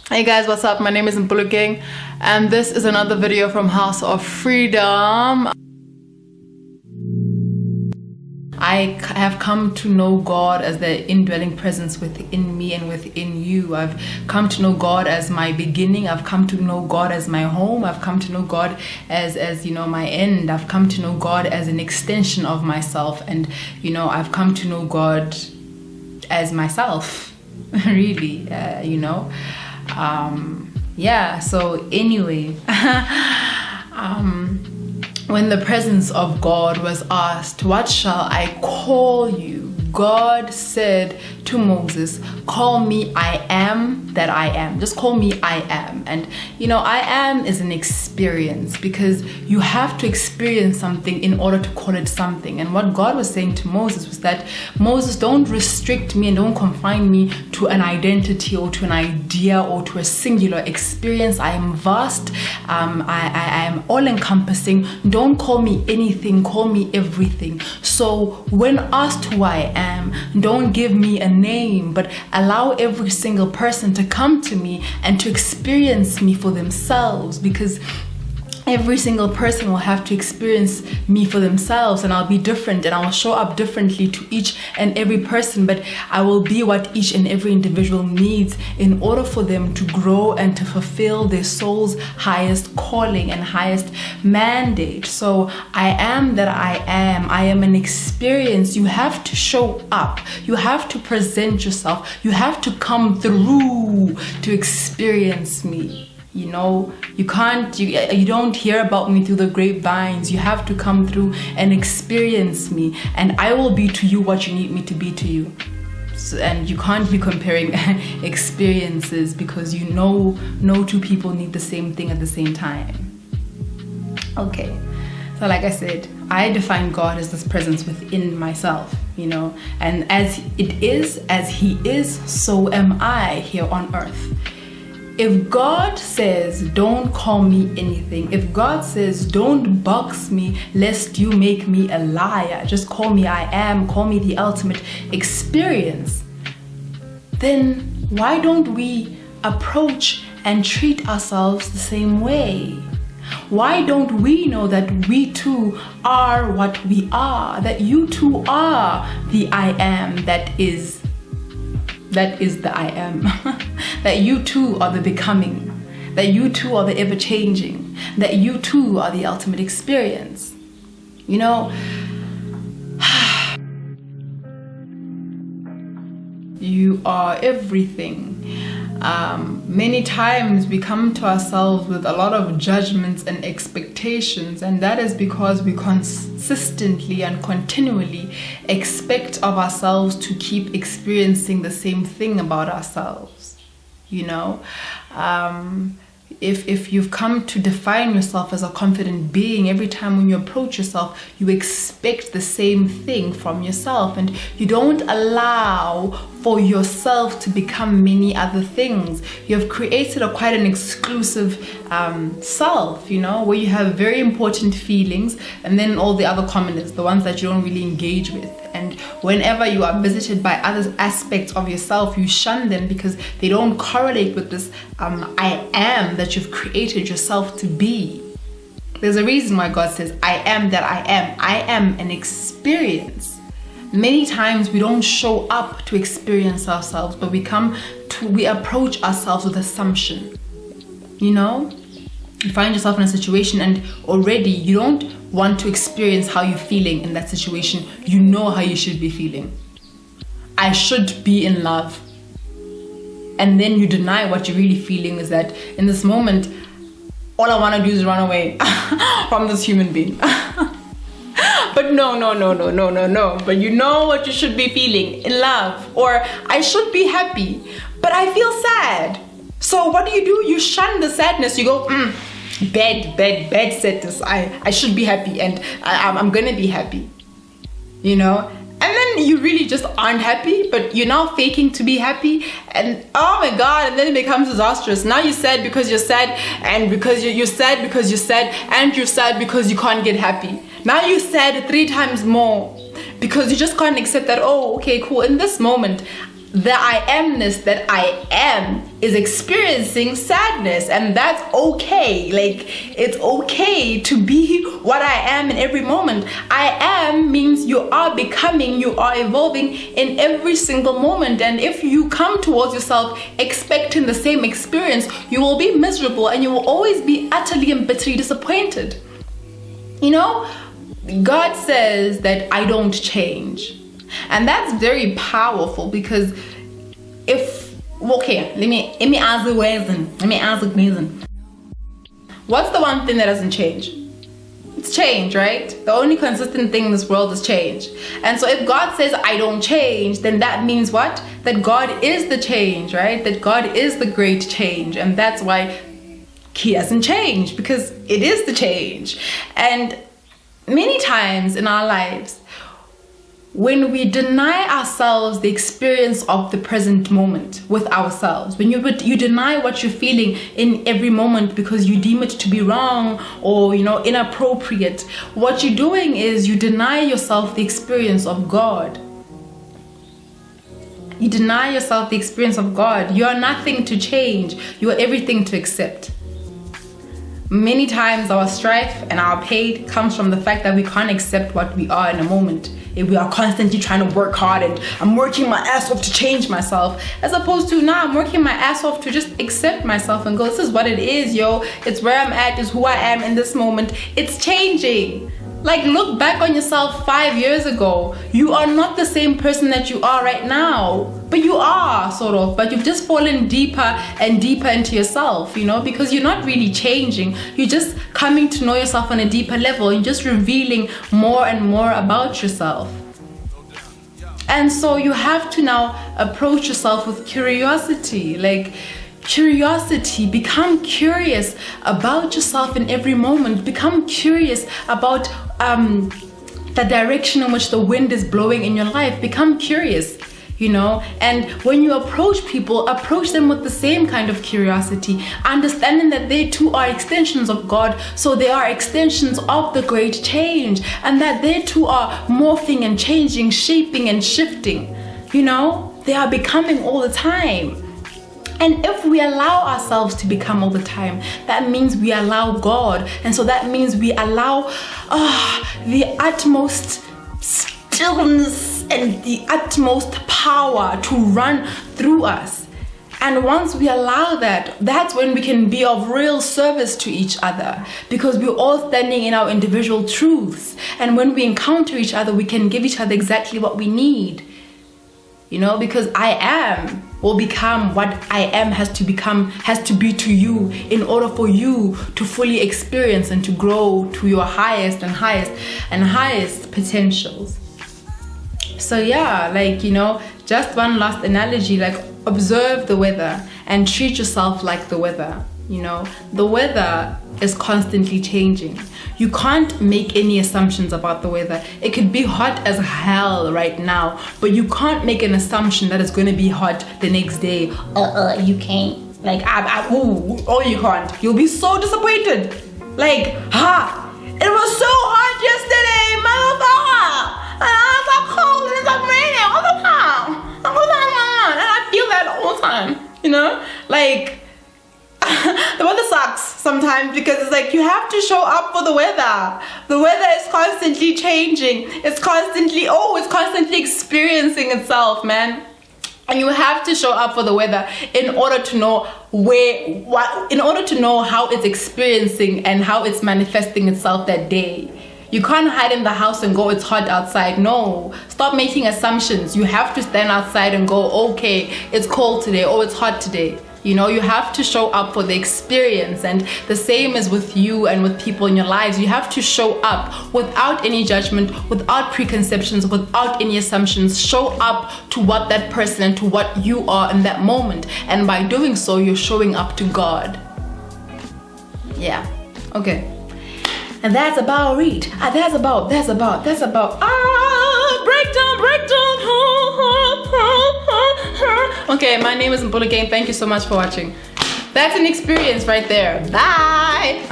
Hey guys, what's up? My name is Mpulu Gang, and this is another video from House of Freedom. I have come to know God as the indwelling presence within me and within you. I've come to know God as my beginning. I've come to know God as my home. I've come to know God as you know, my end. I've come to know God as an extension of myself, and I've come to know God as myself. Really, so anyway, when the presence of God was asked, "What shall I call you?" God said to Moses, "Call me I am that I am." Just call me I am. And I am is an experience, because you have to experience something in order to call it something. And what God was saying to Moses was that, Moses, don't restrict me and don't confine me to an identity or to an idea or to a singular experience. I am vast. I am all-encompassing. Don't call me anything, call me everything. So when asked who I am, don't give me a name, but allow every single person to come to me and to experience me for themselves, because every single person will have to experience me for themselves, and I'll be different, and I will show up differently to each and every person, but I will be what each and every individual needs in order for them to grow and to fulfill their soul's highest calling and highest mandate. So I am that I am. I am an experience. You have to show up. You have to present yourself. You have to come through to experience me. You don't hear about me through the grapevines. You have to come through and experience me, and I will be to you what you need me to be to you. And you can't be comparing experiences, because no two people need the same thing at the same time. Okay, so like I said, I define God as this presence within myself, and as He is, so am I here on earth. If God says, don't call me anything, if God says, don't box me lest you make me a liar, just call me I am, call me the ultimate experience, then why don't we approach and treat ourselves the same way? Why don't we know that we too are what we are, that you too are the I am that is the I am, that you too are the becoming, that you too are the ever-changing, that you too are the ultimate experience. You are everything. Many times we come to ourselves with a lot of judgments and expectations, and that is because we consistently and continually expect of ourselves to keep experiencing the same thing about ourselves. If you've come to define yourself as a confident being, every time when you approach yourself, you expect the same thing from yourself, and you don't allow for yourself to become many other things. You have created quite an exclusive self, where you have very important feelings, and then all the other commoners, the ones that you don't really engage with. And whenever you are visited by other aspects of yourself, you shun them because they don't correlate with this I am that you've created yourself to be. There's a reason why God says, I am that I am. I am an experience. Many times we don't show up to experience ourselves, but we approach ourselves with assumption. You find yourself in a situation and already you don't want to experience how you're feeling in that situation. You know how you should be feeling. I should be in love. And then you deny what you're really feeling is that in this moment, all I want to do is run away from this human being. But no. But you know what you should be feeling, in love. Or I should be happy, but I feel sad. So what do? You shun the sadness. You go, bad sadness. I should be happy, and I'm gonna be happy. And then you really just aren't happy, but you're now faking to be happy, and oh my God, and then it becomes disastrous. Now you're sad because you're sad, and because you're sad because you're sad, and you're sad because you can't get happy. Now you're sad 3 times more because you just can't accept that, oh, okay, cool, in this moment, the I amness that I am is experiencing sadness, and that's okay. Like, it's okay to be what I am in every moment. I am means you are becoming, you are evolving in every single moment. And if you come towards yourself expecting the same experience, you will be miserable and you will always be utterly and bitterly disappointed. You know, God says that I don't change. And that's very powerful, because let me ask the reason. What's the one thing that doesn't change? It's change, right? The only consistent thing in this world is change. And so if God says I don't change, then that means what? That God is the change, right? That God is the great change. And that's why he doesn't change, because it is the change. And many times in our lives, when we deny ourselves the experience of the present moment with ourselves, when you deny what you're feeling in every moment because you deem it to be wrong or, inappropriate, what you're doing is you deny yourself the experience of God. You deny yourself the experience of God. You are nothing to change. You are everything to accept. Many times our strife and our pain comes from the fact that we can't accept what we are in a moment. If we are constantly trying to work hard and I'm working my ass off to change myself, as opposed to I'm working my ass off to just accept myself and go, this is what it is, yo. It's where I'm at, it's who I am in this moment. It's changing. Like, look back on yourself 5 years ago. You are not the same person that you are right now. But you are, sort of. But you've just fallen deeper and deeper into yourself, because you're not really changing. You're just coming to know yourself on a deeper level. You're just revealing more and more about yourself. And so you have to now approach yourself with curiosity. Become curious about yourself in every moment. Become curious about the direction in which the wind is blowing in your life. Become curious, and when you approach people, approach them with the same kind of curiosity, understanding that they too are extensions of God, so they are extensions of the great change, and that they too are morphing and changing, shaping and shifting. They are becoming all the time. And if we allow ourselves to become all the time, that means we allow God. And so that means we allow the utmost stillness and the utmost power to run through us. And once we allow that, that's when we can be of real service to each other, because we're all standing in our individual truths. And when we encounter each other, we can give each other exactly what we need. Because I am will become what I am has to be to you, in order for you to fully experience and to grow to your highest and highest potentials. So just one last analogy, observe the weather and treat yourself like the weather. The weather is constantly changing. You can't make any assumptions about the weather. It could be hot as hell right now, but you can't make an assumption that it's going to be hot the next day. You can't. You can't. You'll be so disappointed. It was so hot yesterday, motherfucker. And it's cold and it's raining all the time. And I feel that all the time, The weather sucks sometimes, because it's you have to show up for the weather. The weather is constantly changing. It's constantly experiencing itself, man. And you have to show up for the weather in order to know how it's experiencing and how it's manifesting itself that day. You can't hide in the house and go, it's hot outside. No, stop making assumptions. You have to stand outside and go, okay, it's cold today, or it's hot today. You have to show up for the experience. And the same is with you and with people in your lives. You have to show up without any judgment, without preconceptions, without any assumptions. Show up to what that person and to what you are in that moment. And by doing so, you're showing up to God. Yeah. Okay. And that's about it. That's about. Breakdown. Okay, my name is Mpolo Gang. Thank you so much for watching. That's an experience right there. Bye.